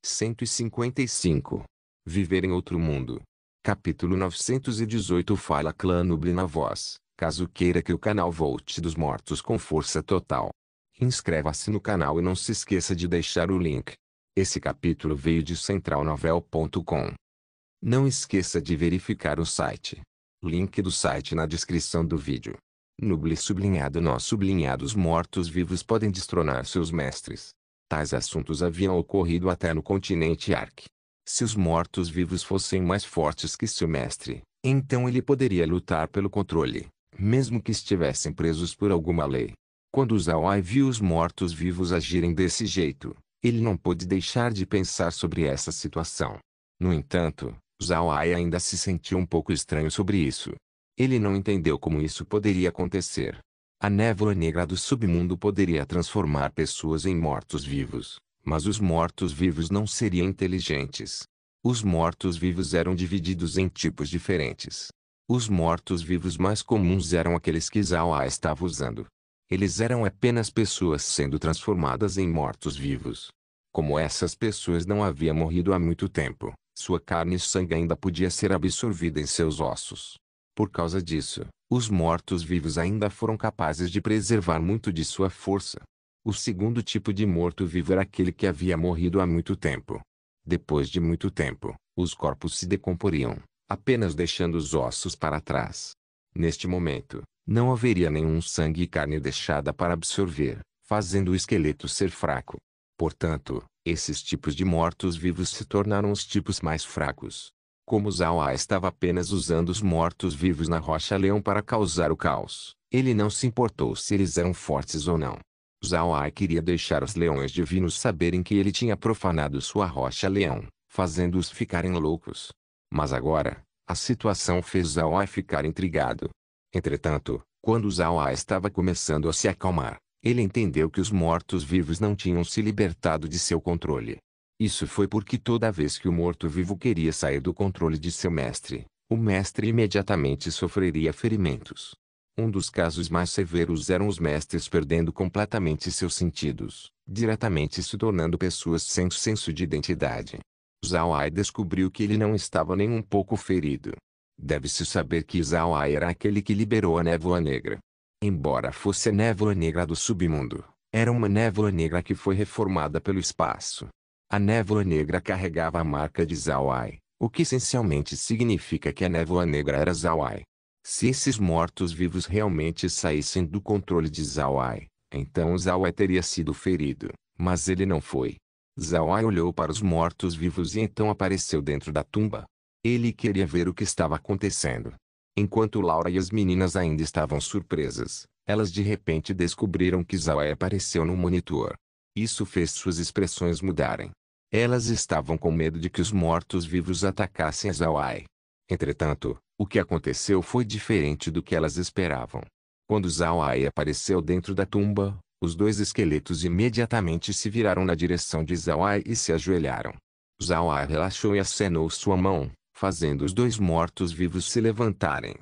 155. Viver em outro mundo. Capítulo 918. Fala Clã Nuble na voz, caso queira que o canal volte dos mortos com força total. Inscreva-se no canal e não se esqueça de deixar o link. Esse capítulo veio de centralnovel.com. Não esqueça de verificar o site. Link do site na descrição do vídeo. Nuble sublinhado nós sublinhados mortos-vivos podem destronar seus mestres. Tais assuntos haviam ocorrido até no continente Ark. Se os mortos-vivos fossem mais fortes que seu mestre, então ele poderia lutar pelo controle, mesmo que estivessem presos por alguma lei. Quando Zawai viu os mortos-vivos agirem desse jeito, ele não pôde deixar de pensar sobre essa situação. No entanto, Zawai ainda se sentiu um pouco estranho sobre isso. Ele não entendeu como isso poderia acontecer. A névoa negra do submundo poderia transformar pessoas em mortos-vivos, mas os mortos-vivos não seriam inteligentes. Os mortos-vivos eram divididos em tipos diferentes. Os mortos-vivos mais comuns eram aqueles que Zawai estava usando. Eles eram apenas pessoas sendo transformadas em mortos-vivos. Como essas pessoas não haviam morrido há muito tempo, sua carne e sangue ainda podia ser absorvida em seus ossos. Por causa disso, os mortos-vivos ainda foram capazes de preservar muito de sua força. O segundo tipo de morto-vivo era aquele que havia morrido há muito tempo. Depois de muito tempo, os corpos se decomporiam, apenas deixando os ossos para trás. Neste momento, não haveria nenhum sangue e carne deixada para absorver, fazendo o esqueleto ser fraco. Portanto, esses tipos de mortos-vivos se tornaram os tipos mais fracos. Como Zawai estava apenas usando os mortos-vivos na Rocha-Leão para causar o caos, ele não se importou se eles eram fortes ou não. Zawai queria deixar os leões divinos saberem que ele tinha profanado sua Rocha-Leão, fazendo-os ficarem loucos. Mas agora, a situação fez Zawai ficar intrigado. Entretanto, quando Zawai estava começando a se acalmar, ele entendeu que os mortos-vivos não tinham se libertado de seu controle. Isso foi porque toda vez que o morto-vivo queria sair do controle de seu mestre, o mestre imediatamente sofreria ferimentos. Um dos casos mais severos eram os mestres perdendo completamente seus sentidos, diretamente se tornando pessoas sem senso de identidade. Zawai descobriu que ele não estava nem um pouco ferido. Deve-se saber que Zawai era aquele que liberou a névoa negra. Embora fosse a névoa negra do submundo, era uma névoa negra que foi reformada pelo espaço. A névoa negra carregava a marca de Zawai, o que essencialmente significa que a névoa negra era Zawai. Se esses mortos-vivos realmente saíssem do controle de Zawai, então Zawai teria sido ferido, mas ele não foi. Zawai olhou para os mortos-vivos e então apareceu dentro da tumba. Ele queria ver o que estava acontecendo. Enquanto Laura e as meninas ainda estavam surpresas, elas de repente descobriram que Zawai apareceu no monitor. Isso fez suas expressões mudarem. Elas estavam com medo de que os mortos-vivos atacassem a Zawai. Entretanto, o que aconteceu foi diferente do que elas esperavam. Quando Zawai apareceu dentro da tumba, os dois esqueletos imediatamente se viraram na direção de Zawai e se ajoelharam. Zawai relaxou e acenou sua mão, fazendo os dois mortos-vivos se levantarem.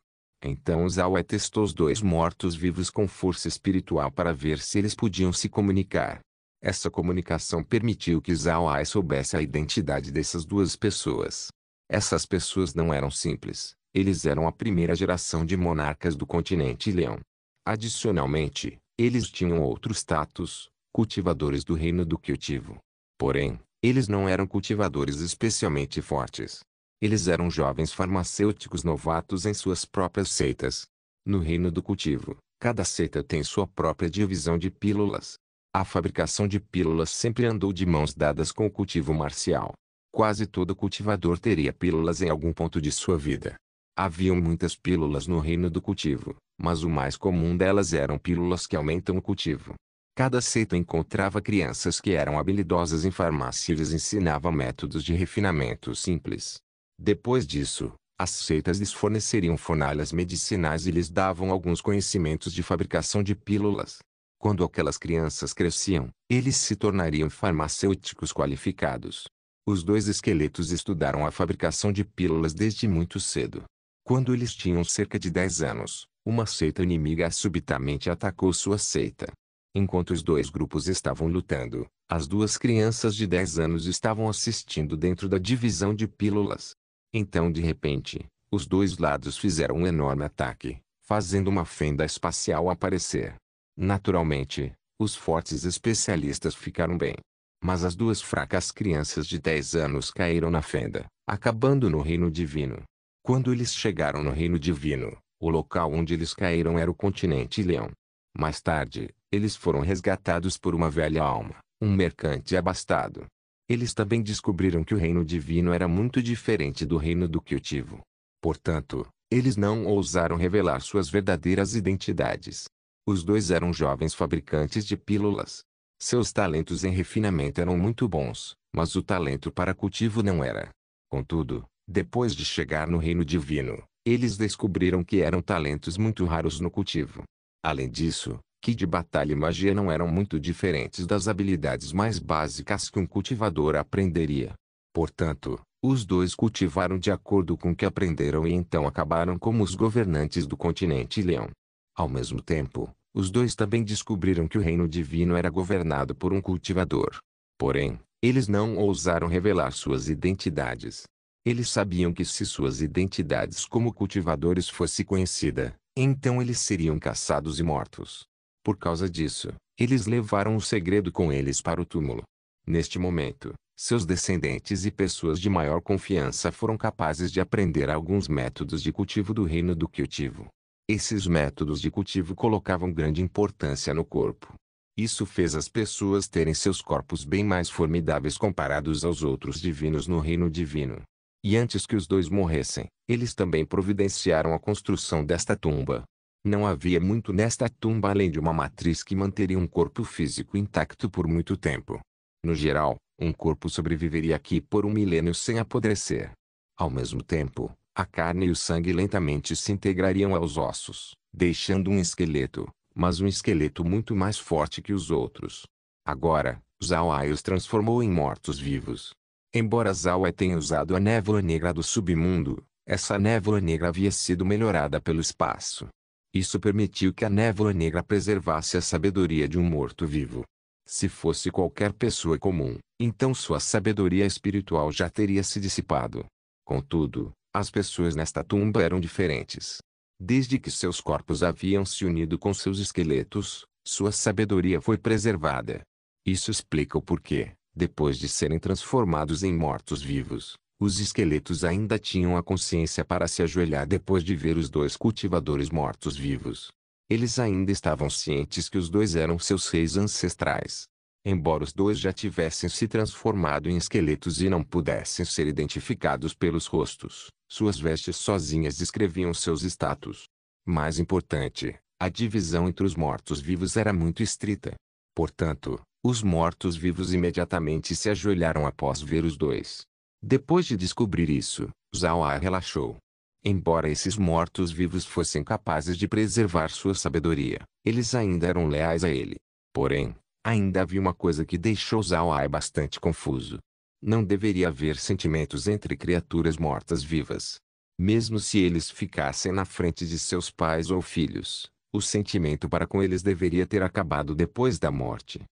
Então Zawai testou os dois mortos-vivos com força espiritual para ver se eles podiam se comunicar. Essa comunicação permitiu que Zawai soubesse a identidade dessas duas pessoas. Essas pessoas não eram simples, eles eram a primeira geração de monarcas do continente Leão. Adicionalmente, eles tinham outro status, cultivadores do reino do cultivo. Porém, eles não eram cultivadores especialmente fortes. Eles eram jovens farmacêuticos novatos em suas próprias seitas. No reino do cultivo, cada seita tem sua própria divisão de pílulas. A fabricação de pílulas sempre andou de mãos dadas com o cultivo marcial. Quase todo cultivador teria pílulas em algum ponto de sua vida. Haviam muitas pílulas no reino do cultivo, mas o mais comum delas eram pílulas que aumentam o cultivo. Cada seita encontrava crianças que eram habilidosas em farmácia e lhes ensinava métodos de refinamento simples. Depois disso, as seitas lhes forneceriam fornalhas medicinais e lhes davam alguns conhecimentos de fabricação de pílulas. Quando aquelas crianças cresciam, eles se tornariam farmacêuticos qualificados. Os dois esqueletos estudaram a fabricação de pílulas desde muito cedo. Quando eles tinham cerca de 10 anos, uma seita inimiga subitamente atacou sua seita. Enquanto os dois grupos estavam lutando, As duas crianças de 10 anos estavam assistindo dentro da divisão de pílulas. Então de repente, os dois lados fizeram um enorme ataque, fazendo uma fenda espacial aparecer. Naturalmente, os fortes especialistas ficaram bem. Mas as duas fracas crianças de 10 anos caíram na fenda, acabando no reino divino. Quando eles chegaram no reino divino, o local onde eles caíram era o continente Leão. Mais tarde, eles foram resgatados por uma velha alma, um mercante abastado. Eles também descobriram que o reino divino era muito diferente do reino do cultivo. Portanto, eles não ousaram revelar suas verdadeiras identidades. Os dois eram jovens fabricantes de pílulas. Seus talentos em refinamento eram muito bons, mas o talento para cultivo não era. Contudo, depois de chegar no reino divino, eles descobriram que eram talentos muito raros no cultivo. Além disso, que de batalha e magia não eram muito diferentes das habilidades mais básicas que um cultivador aprenderia. Portanto, os dois cultivaram de acordo com o que aprenderam e então acabaram como os governantes do continente Leão. Ao mesmo tempo, os dois também descobriram que o reino divino era governado por um cultivador. Porém, eles não ousaram revelar suas identidades. Eles sabiam que se suas identidades como cultivadores fosse conhecida, então eles seriam caçados e mortos. Por causa disso, eles levaram o segredo com eles para o túmulo. Neste momento, seus descendentes e pessoas de maior confiança foram capazes de aprender alguns métodos de cultivo do reino do cultivo. Esses métodos de cultivo colocavam grande importância no corpo. Isso fez as pessoas terem seus corpos bem mais formidáveis comparados aos outros divinos no reino divino. E antes que os dois morressem, eles também providenciaram a construção desta tumba. Não havia muito nesta tumba além de uma matriz que manteria um corpo físico intacto por muito tempo. No geral, um corpo sobreviveria aqui por 1 milênio sem apodrecer. Ao mesmo tempo, a carne e o sangue lentamente se integrariam aos ossos, deixando um esqueleto, mas um esqueleto muito mais forte que os outros. Agora, Zhao-Ai os transformou em mortos-vivos. Embora Zhao-Ai tenha usado a névoa negra do submundo, essa névoa negra havia sido melhorada pelo espaço. Isso permitiu que a névoa negra preservasse a sabedoria de um morto-vivo. Se fosse qualquer pessoa comum, então sua sabedoria espiritual já teria se dissipado. Contudo, as pessoas nesta tumba eram diferentes. Desde que seus corpos haviam se unido com seus esqueletos, sua sabedoria foi preservada. Isso explica o porquê, depois de serem transformados em mortos-vivos, os esqueletos ainda tinham a consciência para se ajoelhar depois de ver os dois cultivadores mortos-vivos. Eles ainda estavam cientes que os dois eram seus reis ancestrais. Embora os dois já tivessem se transformado em esqueletos e não pudessem ser identificados pelos rostos, suas vestes sozinhas descreviam seus status. Mais importante, a divisão entre os mortos-vivos era muito estrita. Portanto, os mortos-vivos imediatamente se ajoelharam após ver os dois. Depois de descobrir isso, Zhao-Ai relaxou. Embora esses mortos-vivos fossem capazes de preservar sua sabedoria, eles ainda eram leais a ele. Porém, ainda havia uma coisa que deixou Zhao-Ai bastante confuso. Não deveria haver sentimentos entre criaturas mortas-vivas. Mesmo se eles ficassem na frente de seus pais ou filhos, o sentimento para com eles deveria ter acabado depois da morte.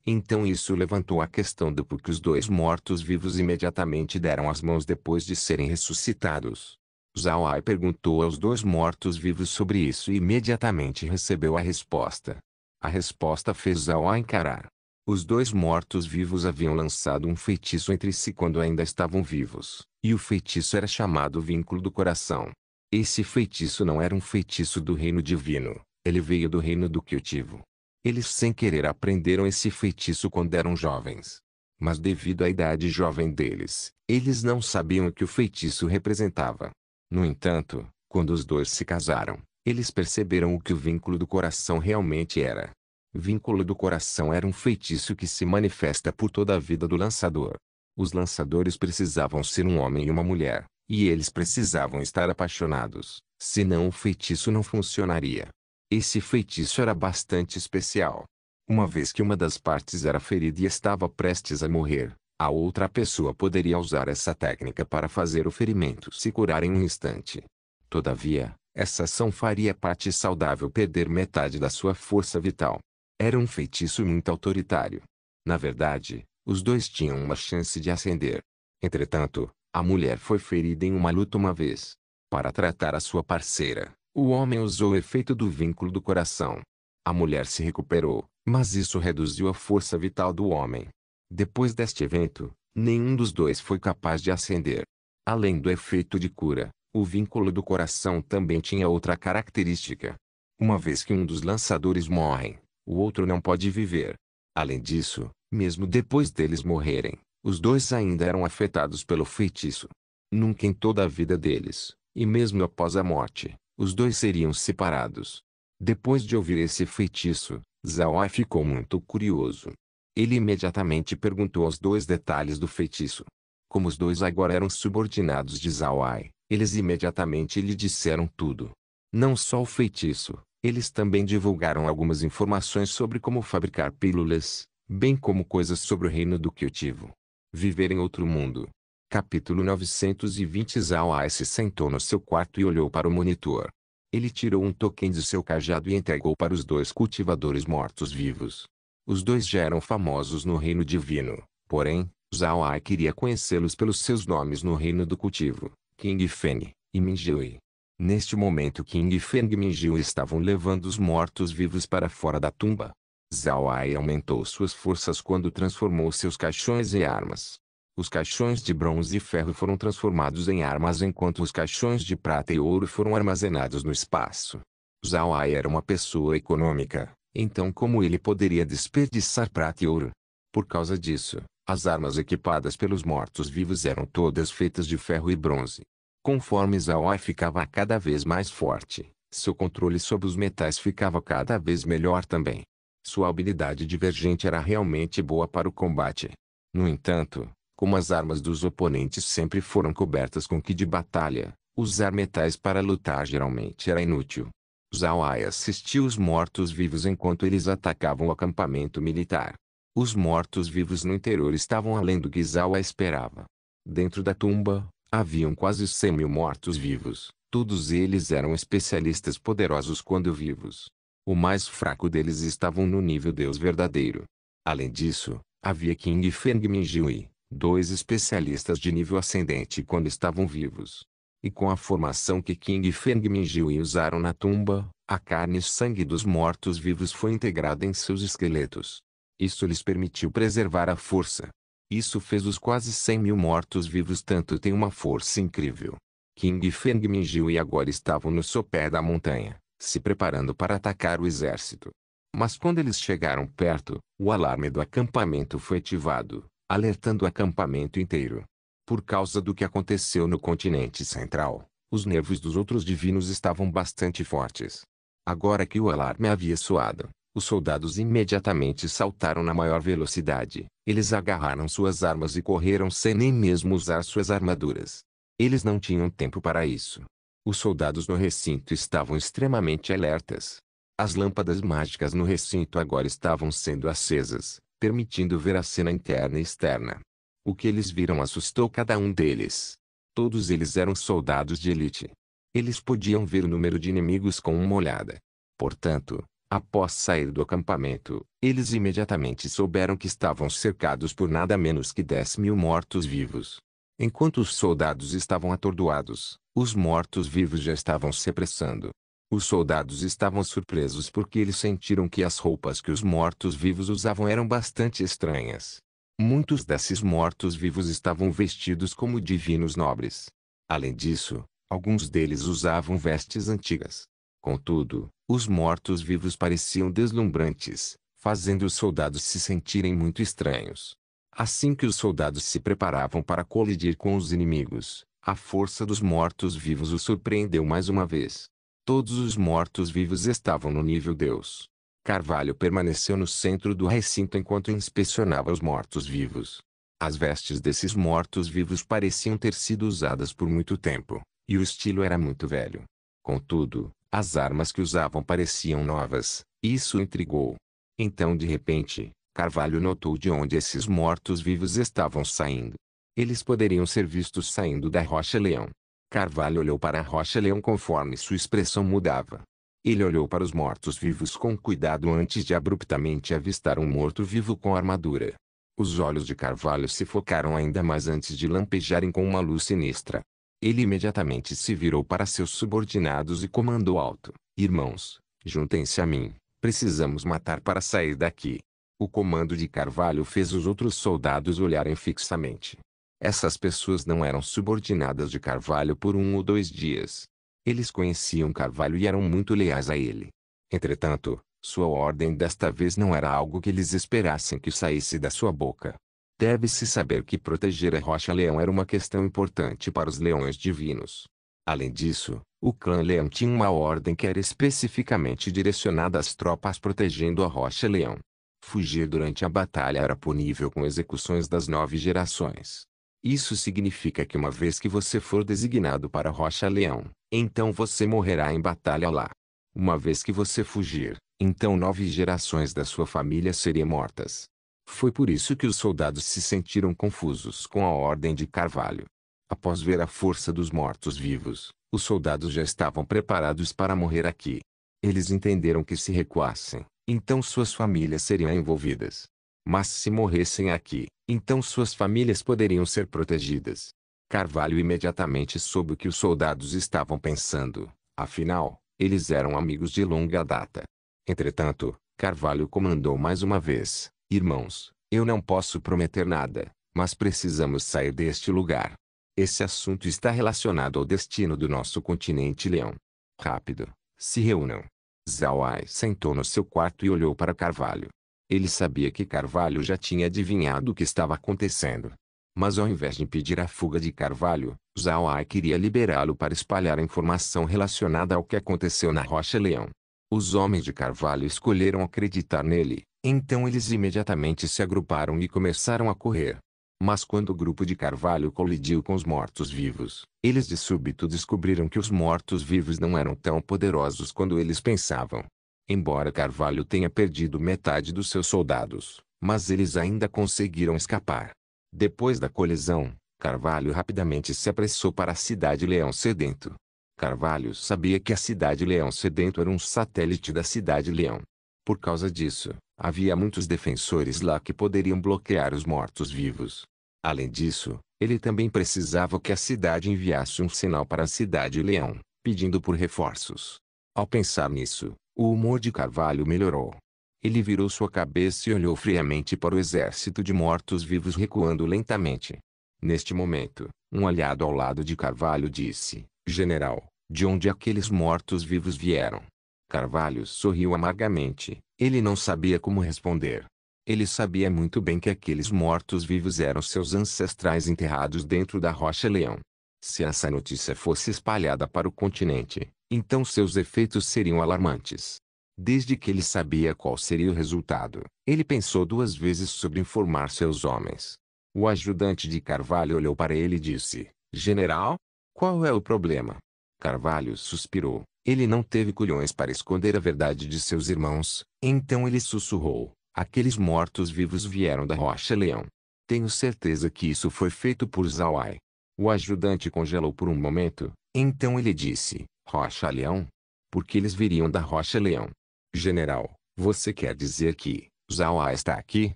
Então isso levantou a questão do porquê os dois mortos-vivos imediatamente deram as mãos depois de serem ressuscitados. Zhao-Ai perguntou aos dois mortos-vivos sobre isso e imediatamente recebeu a resposta. A resposta fez Zhao-Ai encarar. Os dois mortos-vivos haviam lançado um feitiço entre si quando ainda estavam vivos, e o feitiço era chamado Vínculo do Coração. Esse feitiço não era um feitiço do reino divino, ele veio do reino do cultivo. Eles sem querer aprenderam esse feitiço quando eram jovens. Mas devido à idade jovem deles, eles não sabiam o que o feitiço representava. No entanto, quando os dois se casaram, eles perceberam o que o vínculo do coração realmente era. Vínculo do coração era um feitiço que se manifesta por toda a vida do lançador. Os lançadores precisavam ser um homem e uma mulher, e eles precisavam estar apaixonados, senão o feitiço não funcionaria. Esse feitiço era bastante especial. Uma vez que uma das partes era ferida e estava prestes a morrer, a outra pessoa poderia usar essa técnica para fazer o ferimento se curar em um instante. Todavia, essa ação faria a parte saudável perder metade da sua força vital. Era um feitiço muito autoritário. Na verdade, os dois tinham uma chance de ascender. Entretanto, a mulher foi ferida em uma luta uma vez. Para tratar a sua parceira, o homem usou o efeito do vínculo do coração. A mulher se recuperou, mas isso reduziu a força vital do homem. Depois deste evento, nenhum dos dois foi capaz de ascender. Além do efeito de cura, o vínculo do coração também tinha outra característica. Uma vez que um dos lançadores morre, o outro não pode viver. Além disso, mesmo depois deles morrerem, os dois ainda eram afetados pelo feitiço. Nunca em toda a vida deles, e mesmo após a morte, os dois seriam separados. Depois de ouvir esse feitiço, Zhao ficou muito curioso. Ele imediatamente perguntou aos dois detalhes do feitiço. Como os dois agora eram subordinados de Zhao, eles imediatamente lhe disseram tudo. Não só o feitiço, eles também divulgaram algumas informações sobre como fabricar pílulas, bem como coisas sobre o reino do cultivo. Viver em outro mundo. Capítulo 920. Zhao se sentou no seu quarto e olhou para o monitor. Ele tirou um token de seu cajado e entregou para os dois cultivadores mortos-vivos. Os dois já eram famosos no reino divino, porém, Zhao queria conhecê-los pelos seus nomes no reino do cultivo, King Feng e Minjiu. Neste momento King Feng e Minjiu estavam levando os mortos-vivos para fora da tumba. Zhao aumentou suas forças quando transformou seus caixões em armas. Os caixões de bronze e ferro foram transformados em armas enquanto os caixões de prata e ouro foram armazenados no espaço. Zhao era uma pessoa econômica, então como ele poderia desperdiçar prata e ouro? Por causa disso, as armas equipadas pelos mortos-vivos eram todas feitas de ferro e bronze. Conforme Zhao ficava cada vez mais forte, seu controle sobre os metais ficava cada vez melhor também. Sua habilidade divergente era realmente boa para o combate. No entanto, como as armas dos oponentes sempre foram cobertas com ki de batalha, usar metais para lutar geralmente era inútil. Zhao assistiu os mortos-vivos enquanto eles atacavam o acampamento militar. Os mortos-vivos no interior estavam além do que Zhao esperava. Dentro da tumba, haviam quase 100.000 mortos-vivos. Todos eles eram especialistas poderosos quando vivos. O mais fraco deles estavam no nível Deus verdadeiro. Além disso, havia King Feng e Minjiu, dois especialistas de nível ascendente quando estavam vivos. E com a formação que King Feng e Minjiu usaram na tumba, a carne e sangue dos mortos-vivos foi integrada em seus esqueletos. Isso lhes permitiu preservar a força. Isso fez os quase 100.000 mortos-vivos tanto ter uma força incrível. King Feng e Minjiu agora estavam no sopé da montanha, se preparando para atacar o exército. Mas quando eles chegaram perto, o alarme do acampamento foi ativado, alertando o acampamento inteiro. Por causa do que aconteceu no continente central, os nervos dos outros divinos estavam bastante fortes. Agora que o alarme havia soado, os soldados imediatamente saltaram na maior velocidade. Eles agarraram suas armas e correram sem nem mesmo usar suas armaduras. Eles não tinham tempo para isso. Os soldados no recinto estavam extremamente alertas. As lâmpadas mágicas no recinto agora estavam sendo acesas, permitindo ver a cena interna e externa. O que eles viram assustou cada um deles. Todos eles eram soldados de elite. Eles podiam ver o número de inimigos com uma olhada. Portanto, após sair do acampamento, eles imediatamente souberam que estavam cercados por nada menos que 10.000 mortos-vivos. Enquanto os soldados estavam atordoados, os mortos-vivos já estavam se apressando. Os soldados estavam surpresos porque eles sentiram que as roupas que os mortos-vivos usavam eram bastante estranhas. Muitos desses mortos-vivos estavam vestidos como divinos nobres. Além disso, alguns deles usavam vestes antigas. Contudo, os mortos-vivos pareciam deslumbrantes, fazendo os soldados se sentirem muito estranhos. Assim que os soldados se preparavam para colidir com os inimigos, a força dos mortos-vivos os surpreendeu mais uma vez. Todos os mortos-vivos estavam no nível Deus. Carvalho permaneceu no centro do recinto enquanto inspecionava os mortos-vivos. As vestes desses mortos-vivos pareciam ter sido usadas por muito tempo, e o estilo era muito velho. Contudo, as armas que usavam pareciam novas, e isso o intrigou. Então de repente, Carvalho notou de onde esses mortos-vivos estavam saindo. Eles poderiam ser vistos saindo da Rocha Leão. Carvalho olhou para a Rocha Leão conforme sua expressão mudava. Ele olhou para os mortos-vivos com cuidado antes de abruptamente avistar um morto-vivo com armadura. Os olhos de Carvalho se focaram ainda mais antes de lampejarem com uma luz sinistra. Ele imediatamente se virou para seus subordinados e comandou alto: irmãos, juntem-se a mim. Precisamos matar para sair daqui. O comando de Carvalho fez os outros soldados olharem fixamente. Essas pessoas não eram subordinadas de Carvalho por 1 ou 2 dias. Eles conheciam Carvalho e eram muito leais a ele. Entretanto, sua ordem desta vez não era algo que eles esperassem que saísse da sua boca. Deve-se saber que proteger a Rocha-Leão era uma questão importante para os leões divinos. Além disso, o clã Leão tinha uma ordem que era especificamente direcionada às tropas protegendo a Rocha-Leão. Fugir durante a batalha era punível com execuções das 9 gerações. Isso significa que uma vez que você for designado para Rocha-Leão, então você morrerá em batalha lá. Uma vez que você fugir, então 9 gerações da sua família seriam mortas. Foi por isso que os soldados se sentiram confusos com a ordem de Carvalho. Após ver a força dos mortos-vivos, os soldados já estavam preparados para morrer aqui. Eles entenderam que se recuassem, então suas famílias seriam envolvidas. Mas se morressem aqui, então suas famílias poderiam ser protegidas. Carvalho imediatamente soube o que os soldados estavam pensando, afinal, eles eram amigos de longa data. Entretanto, Carvalho comandou mais uma vez: irmãos, eu não posso prometer nada, mas precisamos sair deste lugar. Esse assunto está relacionado ao destino do nosso continente Leão. Rápido, se reúnam. Zhao Ai sentou no seu quarto e olhou para Carvalho. Ele sabia que Carvalho já tinha adivinhado o que estava acontecendo. Mas ao invés de impedir a fuga de Carvalho, Zhao Ai queria liberá-lo para espalhar a informação relacionada ao que aconteceu na Rocha-Leão. Os homens de Carvalho escolheram acreditar nele, então eles imediatamente se agruparam e começaram a correr. Mas quando o grupo de Carvalho colidiu com os mortos-vivos, eles de súbito descobriram que os mortos-vivos não eram tão poderosos quanto eles pensavam. Embora Carvalho tenha perdido metade dos seus soldados, mas eles ainda conseguiram escapar. Depois da colisão, Carvalho rapidamente se apressou para a cidade Leão Sedento. Carvalho sabia que a cidade Leão Sedento era um satélite da cidade Leão. Por causa disso, havia muitos defensores lá que poderiam bloquear os mortos-vivos. Além disso, ele também precisava que a cidade enviasse um sinal para a cidade Leão, pedindo por reforços. Ao pensar nisso, o humor de Carvalho melhorou. Ele virou sua cabeça e olhou friamente para o exército de mortos-vivos recuando lentamente. Neste momento, um aliado ao lado de Carvalho disse: General, de onde aqueles mortos-vivos vieram? Carvalho sorriu amargamente. Ele não sabia como responder. Ele sabia muito bem que aqueles mortos-vivos eram seus ancestrais enterrados dentro da Rocha-Leão. Se essa notícia fosse espalhada para o continente, então seus efeitos seriam alarmantes. Desde que ele sabia qual seria o resultado, ele pensou 2 vezes sobre informar seus homens. O ajudante de Carvalho olhou para ele e disse: General? Qual é o problema? Carvalho suspirou. Ele não teve culhões para esconder a verdade de seus irmãos, então ele sussurrou: aqueles mortos-vivos vieram da Rocha-Leão. Tenho certeza que isso foi feito por Zhao Ai. O ajudante congelou por um momento, então ele disse: Rocha-Leão? Por que eles viriam da Rocha-Leão? General, você quer dizer que Zhao Ai está aqui?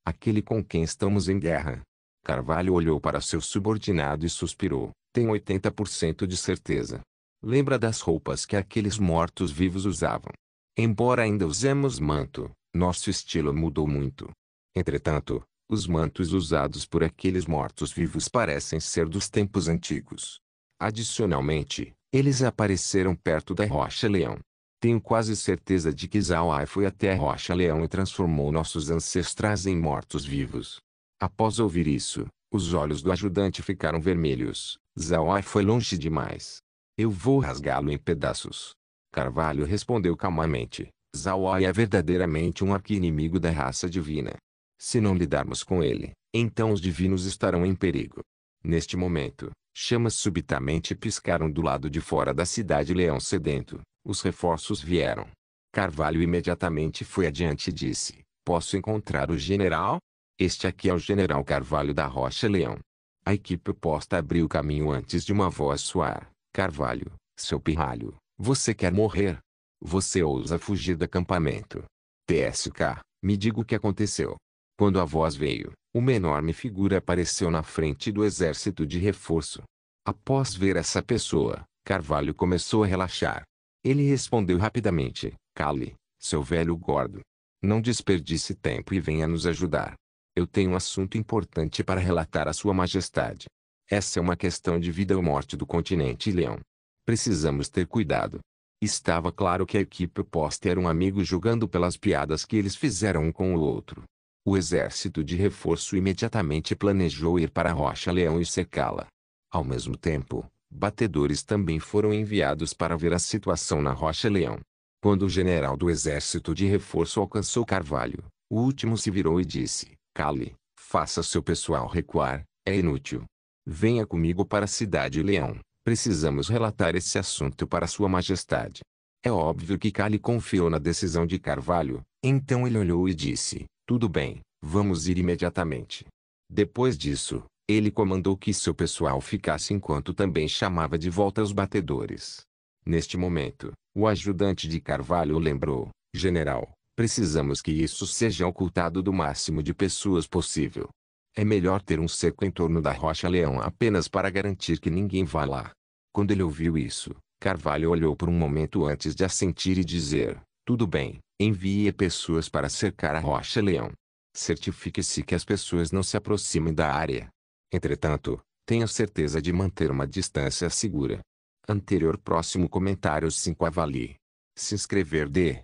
Aquele com quem estamos em guerra? Carvalho olhou para seu subordinado e suspirou: tenho 80% de certeza. Lembra das roupas que aqueles mortos-vivos usavam? Embora ainda usemos manto, nosso estilo mudou muito. Entretanto, os mantos usados por aqueles mortos-vivos parecem ser dos tempos antigos. Adicionalmente, eles apareceram perto da Rocha-Leão. Tenho quase certeza de que Zhao Ai foi até a Rocha-Leão e transformou nossos ancestrais em mortos-vivos. Após ouvir isso, os olhos do ajudante ficaram vermelhos. Zhao Ai foi longe demais. Eu vou rasgá-lo em pedaços. Carvalho respondeu calmamente: Zhao Ai é verdadeiramente um arqui-inimigo da raça divina. Se não lidarmos com ele, então os divinos estarão em perigo. Neste momento, chamas subitamente piscaram do lado de fora da cidade Leão Sedento. Os reforços vieram. Carvalho imediatamente foi adiante e disse: posso encontrar o general? Este aqui é o general Carvalho da Rocha-Leão. A equipe oposta abriu caminho antes de uma voz soar: Carvalho, seu pirralho, você quer morrer? Você ousa fugir do acampamento. TSK, me diga o que aconteceu. Quando a voz veio, uma enorme figura apareceu na frente do exército de reforço. Após ver essa pessoa, Carvalho começou a relaxar. Ele respondeu rapidamente: Cale, seu velho gordo. Não desperdice tempo e venha nos ajudar. Eu tenho um assunto importante para relatar a Sua Majestade. Essa é uma questão de vida ou morte do continente Leão. Precisamos ter cuidado. Estava claro que a equipe oposta era um amigo jogando pelas piadas que eles fizeram um com o outro. O exército de reforço imediatamente planejou ir para a Rocha Leão e cercá-la. Ao mesmo tempo, batedores também foram enviados para ver a situação na Rocha Leão. Quando o general do exército de reforço alcançou Carvalho, o último se virou e disse: Cale, faça seu pessoal recuar, é inútil. Venha comigo para a cidade Leão. Precisamos relatar esse assunto para Sua Majestade. É óbvio que Cale confiou na decisão de Carvalho, então ele olhou e disse: tudo bem, vamos ir imediatamente. Depois disso, ele comandou que seu pessoal ficasse enquanto também chamava de volta os batedores. Neste momento, o ajudante de Carvalho lembrou: General, precisamos que isso seja ocultado do máximo de pessoas possível. É melhor ter um cerco em torno da Rocha Leão apenas para garantir que ninguém vá lá. Quando ele ouviu isso, Carvalho olhou por um momento antes de assentir e dizer: tudo bem, envie pessoas para cercar a Rocha Leão. Certifique-se que as pessoas não se aproximem da área. Entretanto, tenha certeza de manter uma distância segura. Anterior próximo comentário 5 avalie. Se inscrever de,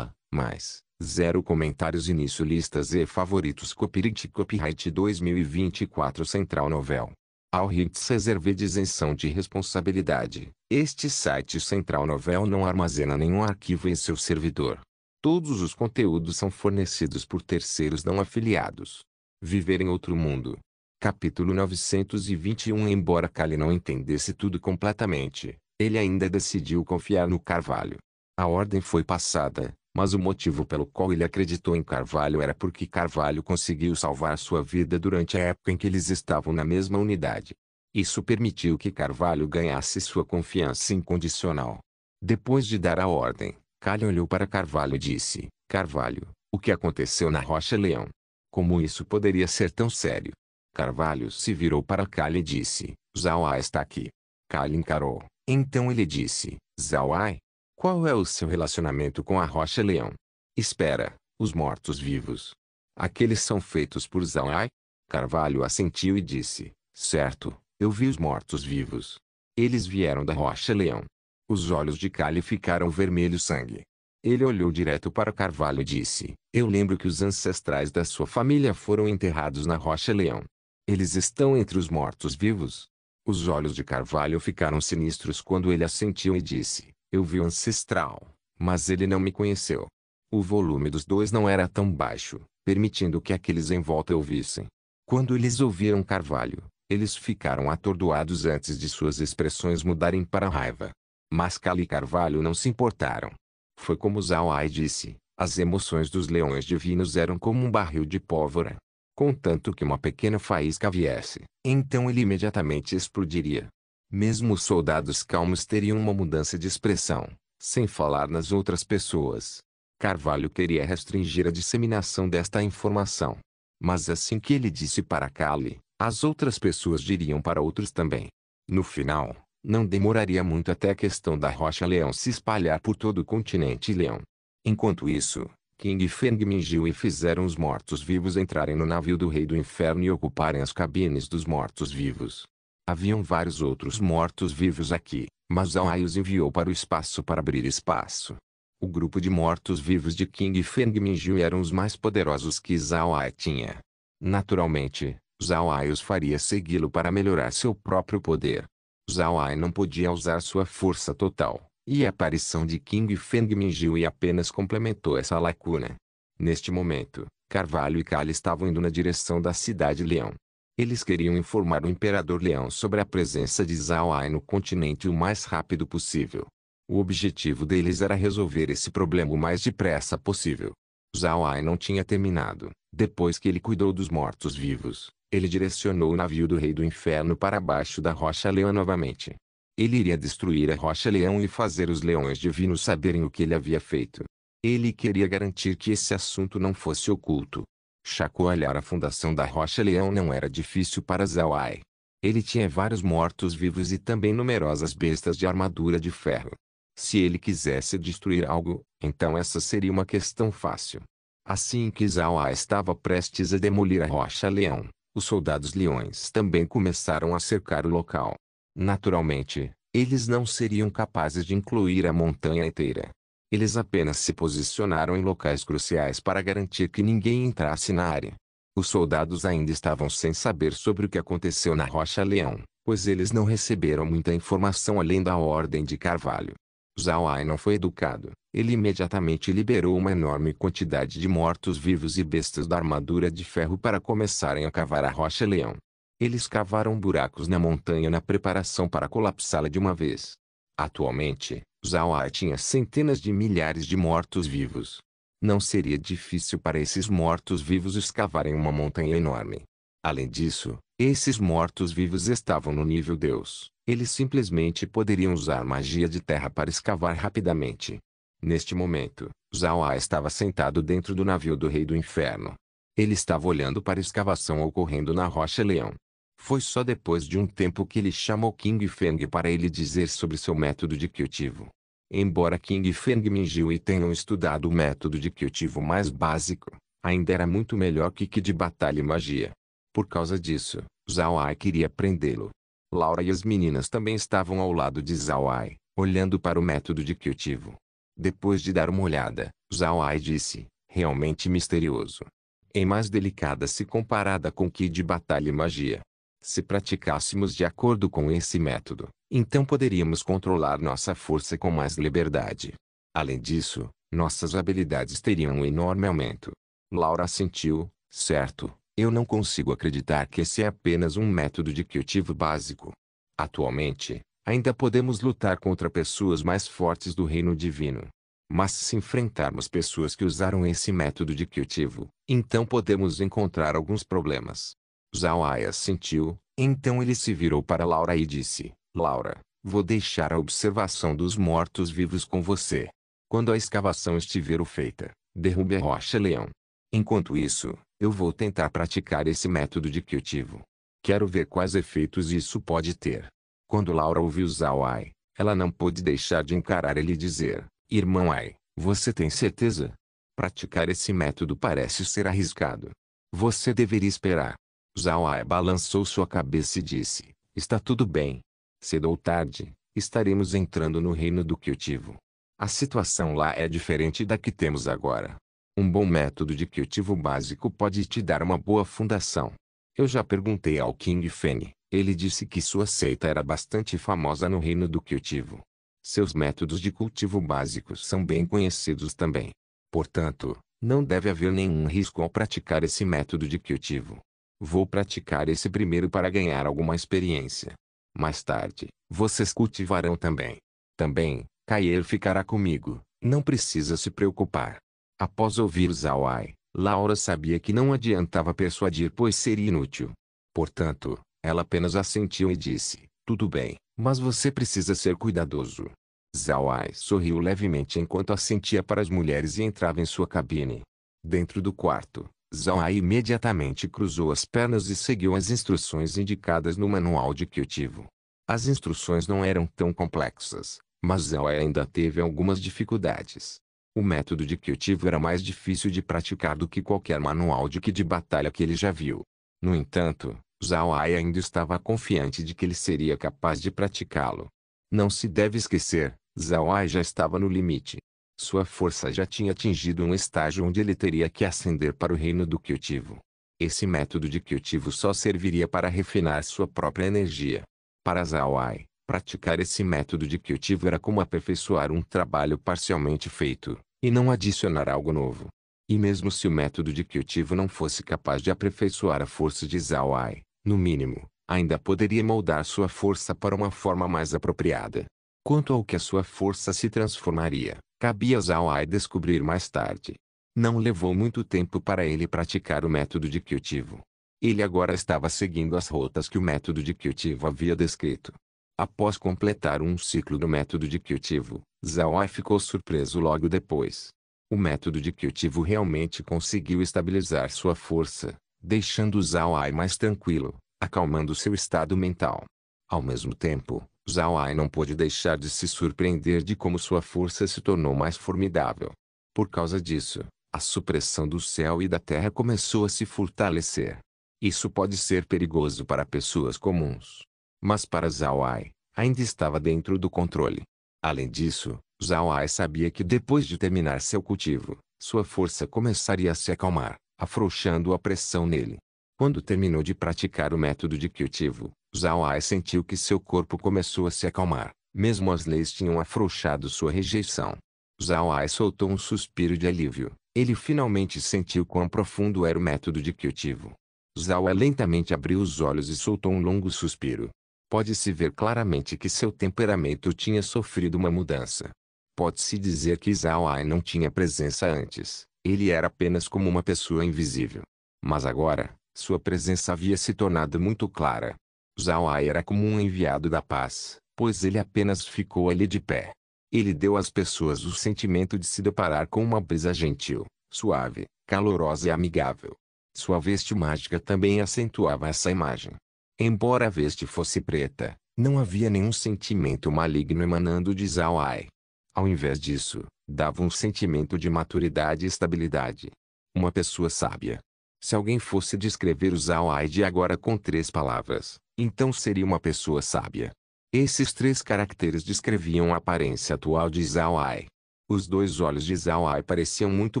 mais, 0 comentários início listas e favoritos Copyright 2024 Central Novel. All rights reserved isenção de responsabilidade. Este site Central Novel não armazena nenhum arquivo em seu servidor. Todos os conteúdos são fornecidos por terceiros não afiliados. Viver em outro mundo. Capítulo 921. Embora Cale não entendesse tudo completamente, ele ainda decidiu confiar no Carvalho. A ordem foi passada, mas o motivo pelo qual ele acreditou em Carvalho era porque Carvalho conseguiu salvar sua vida durante a época em que eles estavam na mesma unidade. Isso permitiu que Carvalho ganhasse sua confiança incondicional. Depois de dar a ordem, Cale olhou para Carvalho e disse: Carvalho, o que aconteceu na Rocha Leão? Como isso poderia ser tão sério? Carvalho se virou para Cale e disse: Zawai está aqui. Cale encarou. Então ele disse: Zawai? Qual é o seu relacionamento com a Rocha Leão? Espera, os mortos-vivos. Aqueles são feitos por Zawai? Carvalho assentiu e disse: certo, eu vi os mortos-vivos. Eles vieram da Rocha Leão. Os olhos de Cale ficaram vermelho sangue. Ele olhou direto para Carvalho e disse: eu lembro que os ancestrais da sua família foram enterrados na Rocha Leão. Eles estão entre os mortos-vivos? Os olhos de Carvalho ficaram sinistros quando ele assentiu e disse: eu vi o ancestral, mas ele não me conheceu. O volume dos dois não era tão baixo, permitindo que aqueles em volta ouvissem. Quando eles ouviram Carvalho, eles ficaram atordoados antes de suas expressões mudarem para raiva. Mas Cale e Carvalho não se importaram. Foi como Zawai disse: as emoções dos leões divinos eram como um barril de pólvora. Contanto que uma pequena faísca viesse, então ele imediatamente explodiria. Mesmo os soldados calmos teriam uma mudança de expressão, sem falar nas outras pessoas. Carvalho queria restringir a disseminação desta informação. Mas assim que ele disse para Cale, as outras pessoas diriam para outros também. No final, não demoraria muito até a questão da Rocha Leão se espalhar por todo o continente Leão. Enquanto isso, King Feng Minjiu fizeram os mortos-vivos entrarem no navio do Rei do Inferno e ocuparem as cabines dos mortos-vivos. Haviam vários outros mortos-vivos aqui, mas Zawai os enviou para o espaço para abrir espaço. O grupo de mortos-vivos de King Feng Minjiu eram os mais poderosos que Zawai tinha. Naturalmente, Zawai os faria segui-lo para melhorar seu próprio poder. Zawai não podia usar sua força total, e a aparição de King Feng Minjiu apenas complementou essa lacuna. Neste momento, Carvalho e Cale estavam indo na direção da cidade Leão. Eles queriam informar o Imperador Leão sobre a presença de Zawai no continente o mais rápido possível. O objetivo deles era resolver esse problema o mais depressa possível. Zawai não tinha terminado. Depois que ele cuidou dos mortos-vivos, ele direcionou o navio do Rei do Inferno para baixo da Rocha Leão novamente. Ele iria destruir a rocha-leão e fazer os leões divinos saberem o que ele havia feito. Ele queria garantir que esse assunto não fosse oculto. Chacoalhar a fundação da rocha-leão não era difícil para Zhao Ai. Ele tinha vários mortos-vivos e também numerosas bestas de armadura de ferro. Se ele quisesse destruir algo, então essa seria uma questão fácil. Assim que Zhao Ai estava prestes a demolir a rocha-leão, os soldados leões também começaram a cercar o local. Naturalmente, eles não seriam capazes de incluir a montanha inteira. Eles apenas se posicionaram em locais cruciais para garantir que ninguém entrasse na área. Os soldados ainda estavam sem saber sobre o que aconteceu na Rocha-Leão, pois eles não receberam muita informação além da Ordem de Carvalho. Zhao Ai não foi educado. Ele imediatamente liberou uma enorme quantidade de mortos-vivos e bestas da armadura de ferro para começarem a cavar a Rocha-Leão. Eles cavaram buracos na montanha na preparação para colapsá-la de uma vez. Atualmente, Zhao Ai tinha centenas de milhares de mortos-vivos. Não seria difícil para esses mortos-vivos escavarem uma montanha enorme. Além disso, esses mortos-vivos estavam no nível Deus. Eles simplesmente poderiam usar magia de terra para escavar rapidamente. Neste momento, Zhao Ai estava sentado dentro do navio do Rei do Inferno. Ele estava olhando para a escavação ocorrendo na Rocha-Leão. Foi só depois de um tempo que ele chamou King Feng para ele dizer sobre seu método de cultivo. Embora King Feng e Minjiu tenham estudado o método de cultivo mais básico, ainda era muito melhor que de batalha e magia. Por causa disso, Zhao Ai queria prendê-lo. Laura e as meninas também estavam ao lado de Zhao Ai, olhando para o método de cultivo. Depois de dar uma olhada, Zhao Ai disse, realmente misterioso. É mais delicada se comparada com que de batalha e magia. Se praticássemos de acordo com esse método, então poderíamos controlar nossa força com mais liberdade. Além disso, nossas habilidades teriam um enorme aumento. Laura assentiu, certo, eu não consigo acreditar que esse é apenas um método de cultivo básico. Atualmente, ainda podemos lutar contra pessoas mais fortes do reino divino. Mas se enfrentarmos pessoas que usaram esse método de cultivo, então podemos encontrar alguns problemas. Zhao Ai assentiu, então ele se virou para Laura e disse, Laura, vou deixar a observação dos mortos-vivos com você. Quando a escavação estiver feita, derrube a rocha-leão. Enquanto isso, eu vou tentar praticar esse método de cultivo. Quero ver quais efeitos isso pode ter. Quando Laura ouviu Zhao Ai, ela não pôde deixar de encarar ele e dizer, Irmão Ai, você tem certeza? Praticar esse método parece ser arriscado. Você deveria esperar. Zhao Ai balançou sua cabeça e disse, está tudo bem. Cedo ou tarde, estaremos entrando no reino do cultivo. A situação lá é diferente da que temos agora. Um bom método de cultivo básico pode te dar uma boa fundação. Eu já perguntei ao King Feng, ele disse que sua seita era bastante famosa no reino do cultivo. Seus métodos de cultivo básicos são bem conhecidos também. Portanto, não deve haver nenhum risco ao praticar esse método de cultivo. Vou praticar esse primeiro para ganhar alguma experiência. Mais tarde, vocês cultivarão também. Também, Kair ficará comigo, não precisa se preocupar. Após ouvir Zhao Ai, Laura sabia que não adiantava persuadir pois seria inútil. Portanto, ela apenas assentiu e disse, tudo bem, mas você precisa ser cuidadoso. Zhao Ai sorriu levemente enquanto assentia para as mulheres e entrava em sua cabine. Dentro do quarto, Zhao Ai imediatamente cruzou as pernas e seguiu as instruções indicadas no manual de cultivo. As instruções não eram tão complexas, mas Zhao Ai ainda teve algumas dificuldades. O método de cultivo era mais difícil de praticar do que qualquer manual de batalha que ele já viu. No entanto, Zhao Ai ainda estava confiante de que ele seria capaz de praticá-lo. Não se deve esquecer, Zhao Ai já estava no limite. Sua força já tinha atingido um estágio onde ele teria que ascender para o reino do cultivo. Esse método de cultivo só serviria para refinar sua própria energia. Para Zhao Ai, praticar esse método de cultivo era como aperfeiçoar um trabalho parcialmente feito, e não adicionar algo novo. E mesmo se o método de cultivo não fosse capaz de aperfeiçoar a força de Zhao Ai, no mínimo, ainda poderia moldar sua força para uma forma mais apropriada. Quanto ao que a sua força se transformaria, cabia a Zhao Ai descobrir mais tarde. Não levou muito tempo para ele praticar o método de cultivo. Ele agora estava seguindo as rotas que o método de cultivo havia descrito. Após completar um ciclo do método de cultivo, Zhao Ai ficou surpreso logo depois. O método de cultivo realmente conseguiu estabilizar sua força, deixando Zhao Ai mais tranquilo, acalmando seu estado mental. Ao mesmo tempo, Zhao Ai não pôde deixar de se surpreender de como sua força se tornou mais formidável. Por causa disso, a supressão do céu e da terra começou a se fortalecer. Isso pode ser perigoso para pessoas comuns. Mas para Zhao Ai, ainda estava dentro do controle. Além disso, Zhao Ai sabia que depois de terminar seu cultivo, sua força começaria a se acalmar, afrouxando a pressão nele. Quando terminou de praticar o método de cultivo, Zhao Ai sentiu que seu corpo começou a se acalmar, mesmo as leis tinham afrouxado sua rejeição. Zhao Ai soltou um suspiro de alívio. Ele finalmente sentiu quão profundo era o método de cultivo. Zhao Ai lentamente abriu os olhos e soltou um longo suspiro. Pode-se ver claramente que seu temperamento tinha sofrido uma mudança. Pode-se dizer que Zhao Ai não tinha presença antes. Ele era apenas como uma pessoa invisível. Mas agora, sua presença havia se tornado muito clara. Zhao Ai era como um enviado da paz, pois ele apenas ficou ali de pé. Ele deu às pessoas o sentimento de se deparar com uma brisa gentil, suave, calorosa e amigável. Sua veste mágica também acentuava essa imagem. Embora a veste fosse preta, não havia nenhum sentimento maligno emanando de Zhao Ai. Ao invés disso, dava um sentimento de maturidade e estabilidade. Uma pessoa sábia. Se alguém fosse descrever o Zhao Ai de agora com 3 palavras, então seria uma pessoa sábia. Esses 3 caracteres descreviam a aparência atual de Zhao Ai. Os 2 olhos de Zhao Ai pareciam muito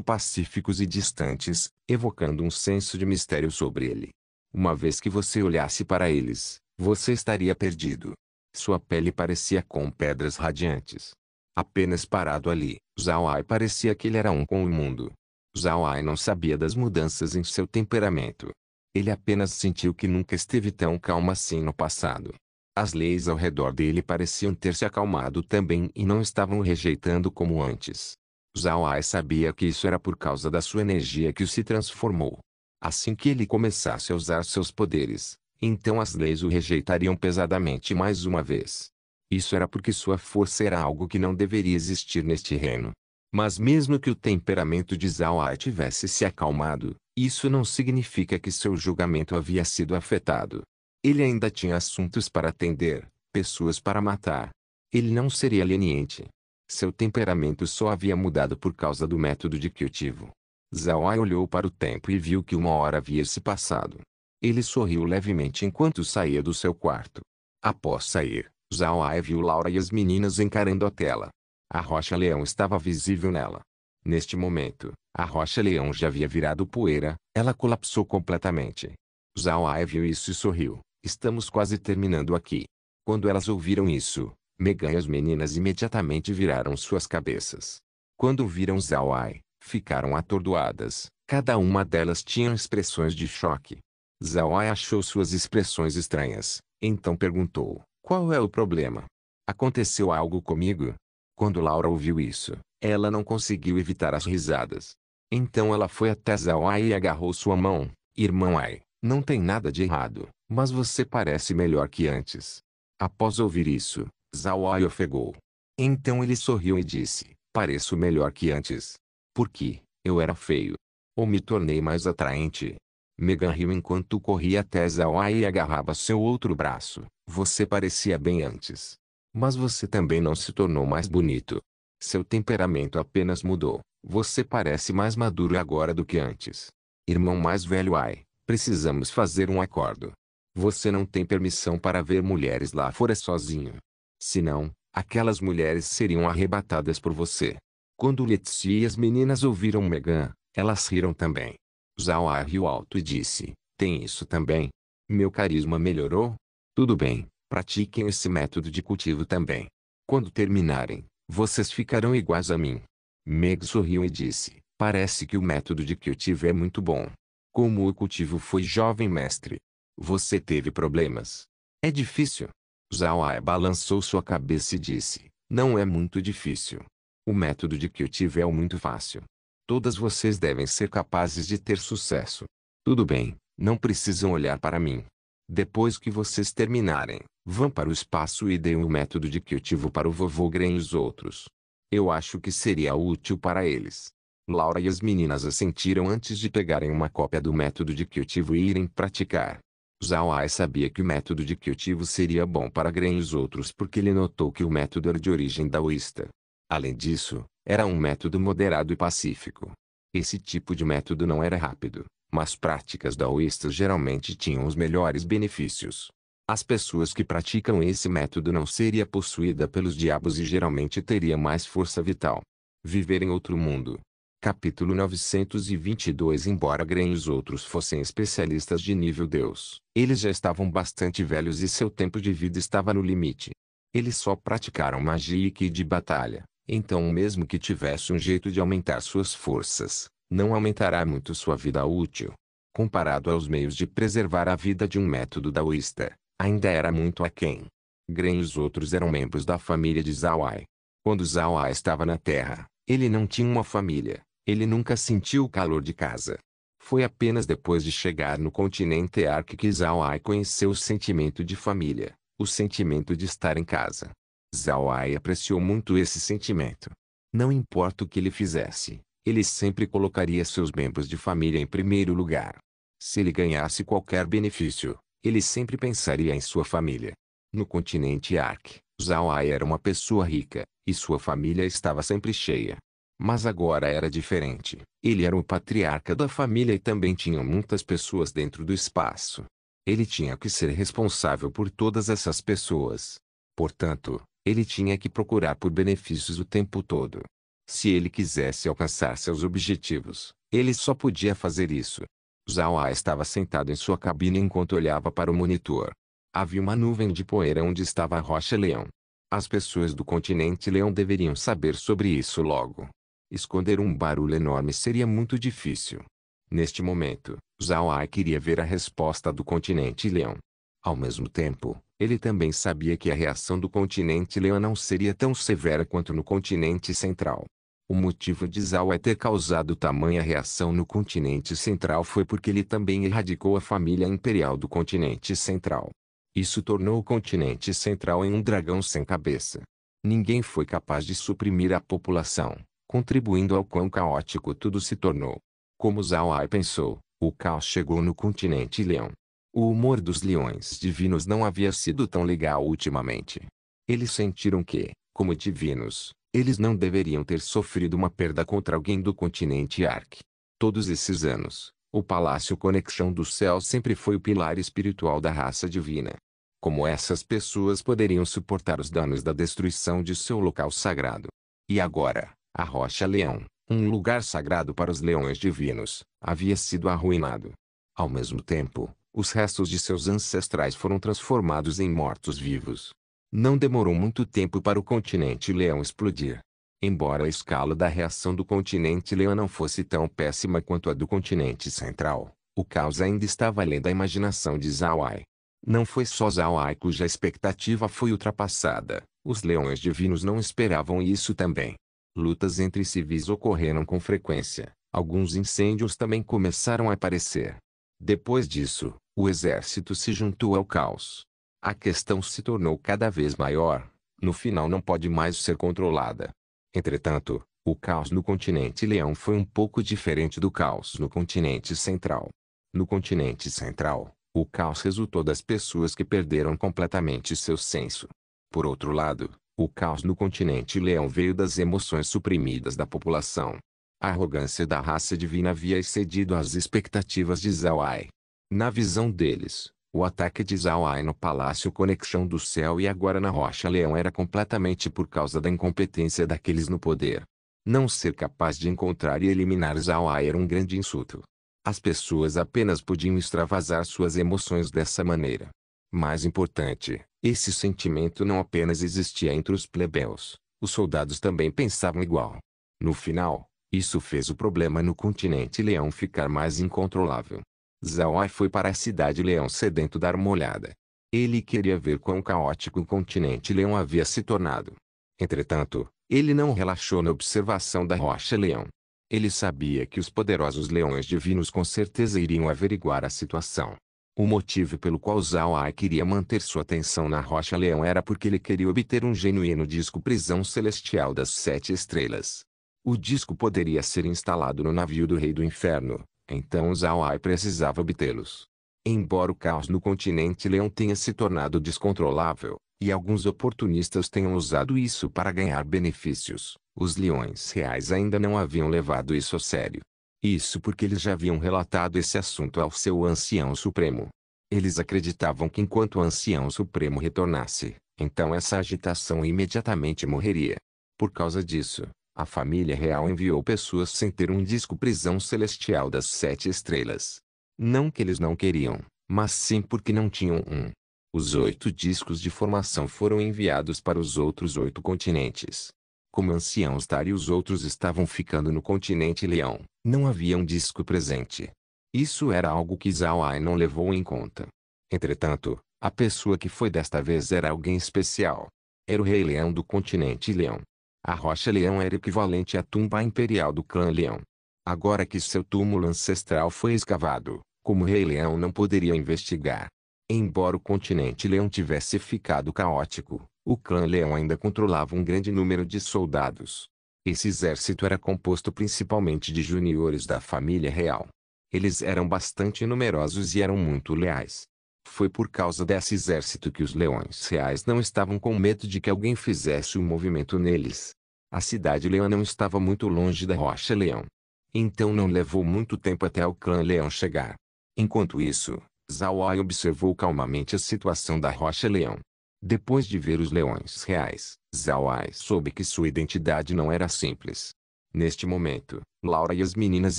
pacíficos e distantes, evocando um senso de mistério sobre ele. Uma vez que você olhasse para eles, você estaria perdido. Sua pele parecia com pedras radiantes. Apenas parado ali, Zhao Ai parecia que ele era um com o mundo. Zhao Ai não sabia das mudanças em seu temperamento. Ele apenas sentiu que nunca esteve tão calmo assim no passado. As leis ao redor dele pareciam ter se acalmado também e não estavam o rejeitando como antes. Zhao Ai sabia que isso era por causa da sua energia que o se transformou. Assim que ele começasse a usar seus poderes, então as leis o rejeitariam pesadamente mais uma vez. Isso era porque sua força era algo que não deveria existir neste reino. Mas mesmo que o temperamento de Zhao Ai tivesse se acalmado, isso não significa que seu julgamento havia sido afetado. Ele ainda tinha assuntos para atender, pessoas para matar. Ele não seria leniente. Seu temperamento só havia mudado por causa do método de cultivo. Zhao Ai olhou para o tempo e viu que 1 hora havia se passado. Ele sorriu levemente enquanto saía do seu quarto. Após sair, Zhao Ai viu Laura e as meninas encarando a tela. A rocha-leão estava visível nela. Neste momento, a rocha-leão já havia virado poeira, ela colapsou completamente. Zhao Ai viu isso e sorriu. Estamos quase terminando aqui. Quando elas ouviram isso, Megan e as meninas imediatamente viraram suas cabeças. Quando viram Zhao Ai, ficaram atordoadas. Cada uma delas tinha expressões de choque. Zhao Ai achou suas expressões estranhas, então perguntou: qual é o problema? Aconteceu algo comigo? Quando Laura ouviu isso, ela não conseguiu evitar as risadas. Então ela foi até Zhao Ai e agarrou sua mão. Irmão Ai, não tem nada de errado, mas você parece melhor que antes. Após ouvir isso, Zhao Ai ofegou. Então ele sorriu e disse: pareço melhor que antes. Por quê? Eu era feio. Ou me tornei mais atraente? Megan riu enquanto corria até Zhao Ai e agarrava seu outro braço. Você parecia bem antes. Mas você também não se tornou mais bonito. Seu temperamento apenas mudou. Você parece mais maduro agora do que antes. Irmão mais velho Ai, precisamos fazer um acordo. Você não tem permissão para ver mulheres lá fora sozinho. Senão, aquelas mulheres seriam arrebatadas por você. Quando Letícia e as meninas ouviram Megan, elas riram também. Zhao Ai riu alto e disse: tem isso também? Meu carisma melhorou? Tudo bem, pratiquem esse método de cultivo também. Quando terminarem, vocês ficarão iguais a mim. Meg sorriu e disse: parece que o método de cultivo é muito bom. Como o cultivo foi jovem mestre? Você teve problemas? É difícil? Zhao Ai balançou sua cabeça e disse: não é muito difícil. O método de cultivo é muito fácil. Todas vocês devem ser capazes de ter sucesso. Tudo bem, não precisam olhar para mim. Depois que vocês terminarem, vão para o espaço e deem o método de cultivo para o vovô Green e os outros. Eu acho que seria útil para eles. Laura e as meninas assentiram antes de pegarem uma cópia do método de cultivo e irem praticar. Zhao Ai sabia que o método de cultivo seria bom para Green e os outros porque ele notou que o método era de origem daoísta. Além disso, era um método moderado e pacífico. Esse tipo de método não era rápido, mas práticas daoístas geralmente tinham os melhores benefícios. As pessoas que praticam esse método não seriam possuídas pelos diabos e geralmente teria mais força vital. Viver em outro mundo. Capítulo 922. Embora Gren e os outros fossem especialistas de nível Deus, eles já estavam bastante velhos e seu tempo de vida estava no limite. Eles só praticaram magia e ki de batalha, então mesmo que tivesse um jeito de aumentar suas forças, não aumentará muito sua vida útil. Comparado aos meios de preservar a vida de um método daoísta, ainda era muito aquém. Gren e os outros eram membros da família de Zhao Ai. Quando Zhao Ai estava na Terra, ele não tinha uma família. Ele nunca sentiu o calor de casa. Foi apenas depois de chegar no continente Ark que Zhao Ai conheceu o sentimento de família, o sentimento de estar em casa. Zhao Ai apreciou muito esse sentimento. Não importa o que ele fizesse, ele sempre colocaria seus membros de família em primeiro lugar. Se ele ganhasse qualquer benefício, ele sempre pensaria em sua família. No continente Ark, Zhao Ai era uma pessoa rica, e sua família estava sempre cheia. Mas agora era diferente. Ele era o patriarca da família e também tinha muitas pessoas dentro do espaço. Ele tinha que ser responsável por todas essas pessoas. Portanto, ele tinha que procurar por benefícios o tempo todo. Se ele quisesse alcançar seus objetivos, ele só podia fazer isso. Zhao Ai estava sentado em sua cabine enquanto olhava para o monitor. Havia uma nuvem de poeira onde estava a Rocha Leão. As pessoas do continente Leão deveriam saber sobre isso logo. Esconder um barulho enorme seria muito difícil. Neste momento, Zhao Ai queria ver a resposta do continente Leão. Ao mesmo tempo, ele também sabia que a reação do continente Leão não seria tão severa quanto no continente central. O motivo de Zhao Ai ter causado tamanha reação no continente central foi porque ele também erradicou a família imperial do continente central. Isso tornou o continente central em um dragão sem cabeça. Ninguém foi capaz de suprimir a população, contribuindo ao quão caótico tudo se tornou. Como Zhao Ai pensou, o caos chegou no continente Leão. O humor dos leões divinos não havia sido tão legal ultimamente. Eles sentiram que, como divinos, eles não deveriam ter sofrido uma perda contra alguém do continente Ark. Todos esses anos, o Palácio Conexão do Céu sempre foi o pilar espiritual da raça divina. Como essas pessoas poderiam suportar os danos da destruição de seu local sagrado? E agora, a Rocha Leão, um lugar sagrado para os leões divinos, havia sido arruinado. Ao mesmo tempo, os restos de seus ancestrais foram transformados em mortos-vivos. Não demorou muito tempo para o continente Leão explodir. Embora a escala da reação do continente Leão não fosse tão péssima quanto a do continente central, o caos ainda estava além da imaginação de Zhao Ai. Não foi só Zhao Ai cuja expectativa foi ultrapassada, os leões divinos não esperavam isso também. Lutas entre civis ocorreram com frequência, alguns incêndios também começaram a aparecer. Depois disso, o exército se juntou ao caos. A questão se tornou cada vez maior, no final não pode mais ser controlada. Entretanto, o caos no continente Leão foi um pouco diferente do caos no continente central. No continente central, o caos resultou das pessoas que perderam completamente seu senso. Por outro lado, o caos no continente Leão veio das emoções suprimidas da população. A arrogância da raça divina havia excedido as expectativas de Zhao Ai. Na visão deles, o ataque de Zhao Ai no Palácio Conexão do Céu e agora na Rocha Leão era completamente por causa da incompetência daqueles no poder. Não ser capaz de encontrar e eliminar Zhao Ai era um grande insulto. As pessoas apenas podiam extravasar suas emoções dessa maneira. Mais importante, esse sentimento não apenas existia entre os plebeus, os soldados também pensavam igual. No final, isso fez o problema no continente Leão ficar mais incontrolável. Zhao Ai foi para a cidade Leão sedento dar uma olhada. Ele queria ver quão caótico o continente Leão havia se tornado. Entretanto, ele não relaxou na observação da Rocha Leão. Ele sabia que os poderosos leões divinos com certeza iriam averiguar a situação. O motivo pelo qual Zhao Ai queria manter sua atenção na Rocha-Leão era porque ele queria obter um genuíno disco prisão celestial das 7 estrelas. O disco poderia ser instalado no navio do Rei do Inferno, então Zhao Ai precisava obtê-los. Embora o caos no continente Leão tenha se tornado descontrolável, e alguns oportunistas tenham usado isso para ganhar benefícios, os leões reais ainda não haviam levado isso a sério. Isso porque eles já haviam relatado esse assunto ao seu ancião supremo. Eles acreditavam que enquanto o ancião supremo retornasse, então essa agitação imediatamente morreria. Por causa disso, a família real enviou pessoas sem ter um disco prisão celestial das 7 estrelas. Não que eles não queriam, mas sim porque não tinham um. Os 8 discos de formação foram enviados para os outros 8 continentes. Como ancião Star e os outros estavam ficando no continente Leão, não havia um disco presente. Isso era algo que Zhao Ai não levou em conta. Entretanto, a pessoa que foi desta vez era alguém especial. Era o Rei Leão do continente Leão. A Rocha Leão era equivalente à tumba imperial do clã Leão. Agora que seu túmulo ancestral foi escavado, como Rei Leão não poderia investigar. Embora o continente Leão tivesse ficado caótico, o clã Leão ainda controlava um grande número de soldados. Esse exército era composto principalmente de juniores da família real. Eles eram bastante numerosos e eram muito leais. Foi por causa desse exército que os leões reais não estavam com medo de que alguém fizesse um movimento neles. A cidade Leão não estava muito longe da Rocha Leão. Então não levou muito tempo até o clã Leão chegar. Enquanto isso, Zhao Ai observou calmamente a situação da Rocha Leão. Depois de ver os leões reais, Zhao Ai soube que sua identidade não era simples. Neste momento, Laura e as meninas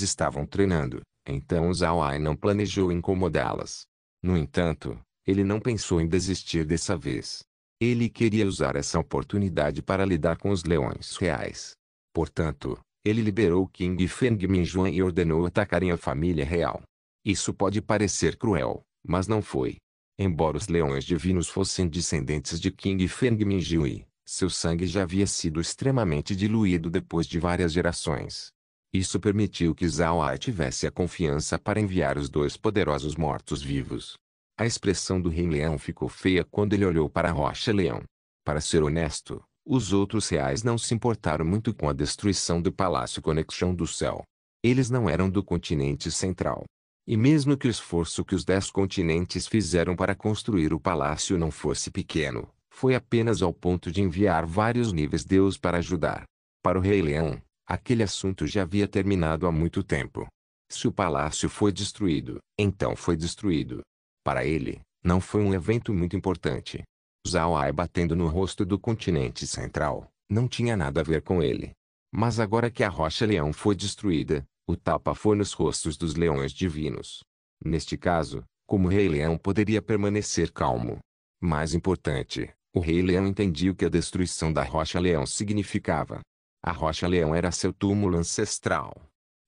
estavam treinando, então Zhao Ai não planejou incomodá-las. No entanto, ele não pensou em desistir dessa vez. Ele queria usar essa oportunidade para lidar com os leões reais. Portanto, ele liberou King Feng Minjuan e ordenou atacarem a família real. Isso pode parecer cruel, mas não foi. Embora os leões divinos fossem descendentes de King Feng Minjui, seu sangue já havia sido extremamente diluído depois de várias gerações. Isso permitiu que Zhao Ai tivesse a confiança para enviar os 2 poderosos mortos-vivos. A expressão do Rei Leão ficou feia quando ele olhou para a Rocha Leão. Para ser honesto, os outros reais não se importaram muito com a destruição do Palácio Conexão do Céu. Eles não eram do continente central. E mesmo que o esforço que os 10 continentes fizeram para construir o palácio não fosse pequeno, foi apenas ao ponto de enviar vários níveis Deus para ajudar. Para o Rei Leão, aquele assunto já havia terminado há muito tempo. Se o palácio foi destruído, então foi destruído. Para ele, não foi um evento muito importante. Zhao Ai batendo no rosto do continente central, não tinha nada a ver com ele. Mas agora que a Rocha Leão foi destruída, o tapa foi nos rostos dos leões divinos. Neste caso, como o Rei Leão poderia permanecer calmo? Mais importante, o Rei Leão entendia o que a destruição da Rocha Leão significava. A Rocha Leão era seu túmulo ancestral.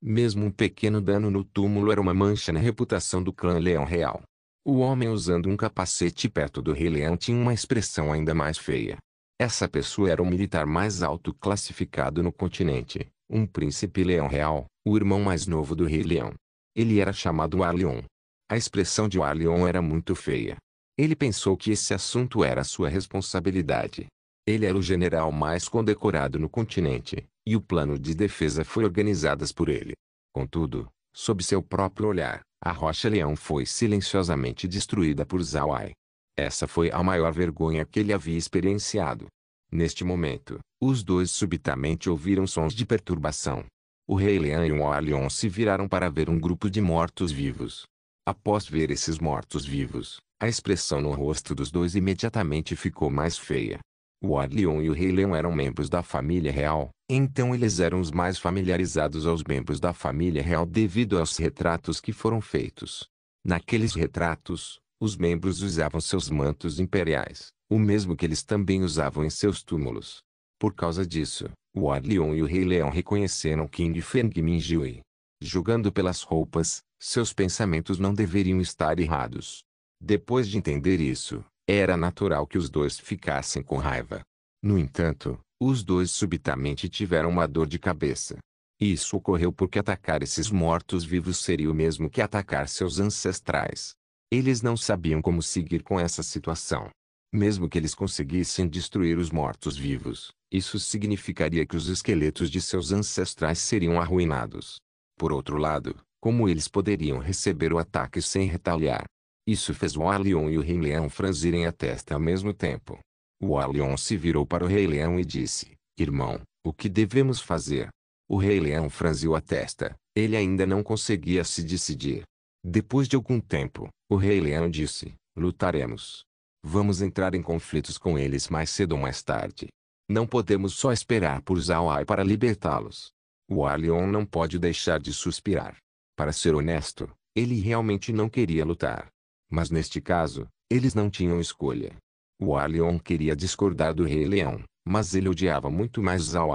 Mesmo um pequeno dano no túmulo era uma mancha na reputação do clã Leão Real. O homem usando um capacete perto do Rei Leão tinha uma expressão ainda mais feia. Essa pessoa era o militar mais alto classificado no continente, um príncipe Leão Real, o irmão mais novo do Rei Leão. Ele era chamado Arleon. A expressão de Arleon era muito feia. Ele pensou que esse assunto era sua responsabilidade. Ele era o general mais condecorado no continente, e o plano de defesa foi organizado por ele. Contudo, sob seu próprio olhar, a Rocha Leão foi silenciosamente destruída por Zhao Ai. Essa foi a maior vergonha que ele havia experienciado. Neste momento, os dois subitamente ouviram sons de perturbação. O Rei Leão e o Arleon se viraram para ver um grupo de mortos-vivos. Após ver esses mortos-vivos, a expressão no rosto dos dois imediatamente ficou mais feia. O Arleon e o Rei Leão eram membros da família real, então eles eram os mais familiarizados aos membros da família real devido aos retratos que foram feitos. Naqueles retratos, os membros usavam seus mantos imperiais, o mesmo que eles também usavam em seus túmulos. Por causa disso, o Arleon e o Rei Leão reconheceram King Feng Minjui. Julgando pelas roupas, seus pensamentos não deveriam estar errados. Depois de entender isso, era natural que os dois ficassem com raiva. No entanto, os dois subitamente tiveram uma dor de cabeça. Isso ocorreu porque atacar esses mortos-vivos seria o mesmo que atacar seus ancestrais. Eles não sabiam como seguir com essa situação. Mesmo que eles conseguissem destruir os mortos-vivos, isso significaria que os esqueletos de seus ancestrais seriam arruinados. Por outro lado, como eles poderiam receber o ataque sem retaliar? Isso fez o Rei Leão e o Rei Leão franzirem a testa ao mesmo tempo. O Rei Leão se virou para o Rei Leão e disse: Irmão, o que devemos fazer? O Rei Leão franziu a testa, ele ainda não conseguia se decidir. Depois de algum tempo, o Rei Leão disse: Lutaremos. Vamos entrar em conflitos com eles mais cedo ou mais tarde. Não podemos só esperar por Zhao para libertá-los. O Rei Leão não pode deixar de suspirar. Para ser honesto, ele realmente não queria lutar. Mas neste caso, eles não tinham escolha. O Rei Leão queria discordar do Rei Leão, mas ele odiava muito mais Zhao.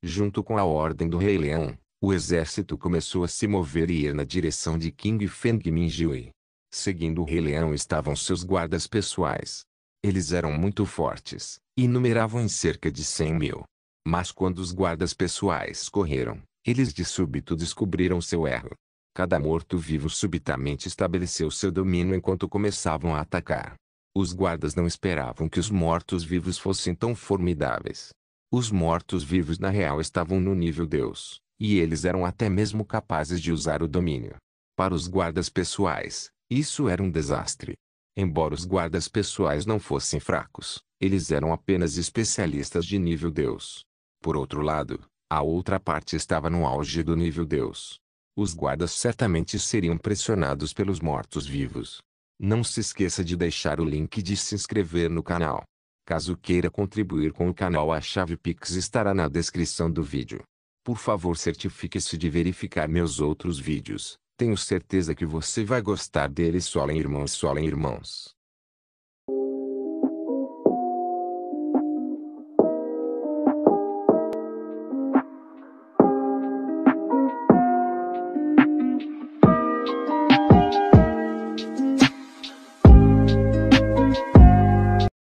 Junto com a ordem do Rei Leão, o exército começou a se mover e ir na direção de King Feng Minjiu. Seguindo o Rei Leão estavam seus guardas pessoais. Eles eram muito fortes, e numeravam em cerca de 100.000. Mas quando os guardas pessoais correram, eles de súbito descobriram seu erro. Cada morto-vivo subitamente estabeleceu seu domínio enquanto começavam a atacar. Os guardas não esperavam que os mortos-vivos fossem tão formidáveis. Os mortos-vivos na real estavam no nível Deus, e eles eram até mesmo capazes de usar o domínio. Para os guardas pessoais, isso era um desastre. Embora os guardas pessoais não fossem fracos, eles eram apenas especialistas de nível Deus. Por outro lado, a outra parte estava no auge do nível Deus. Os guardas certamente seriam pressionados pelos mortos-vivos. Não se esqueça de deixar o link de se inscrever no canal. Caso queira contribuir com o canal, a chave Pix estará na descrição do vídeo. Por favor, certifique-se de verificar meus outros vídeos. Tenho certeza que você vai gostar deles. Solem irmãos, solem irmãos.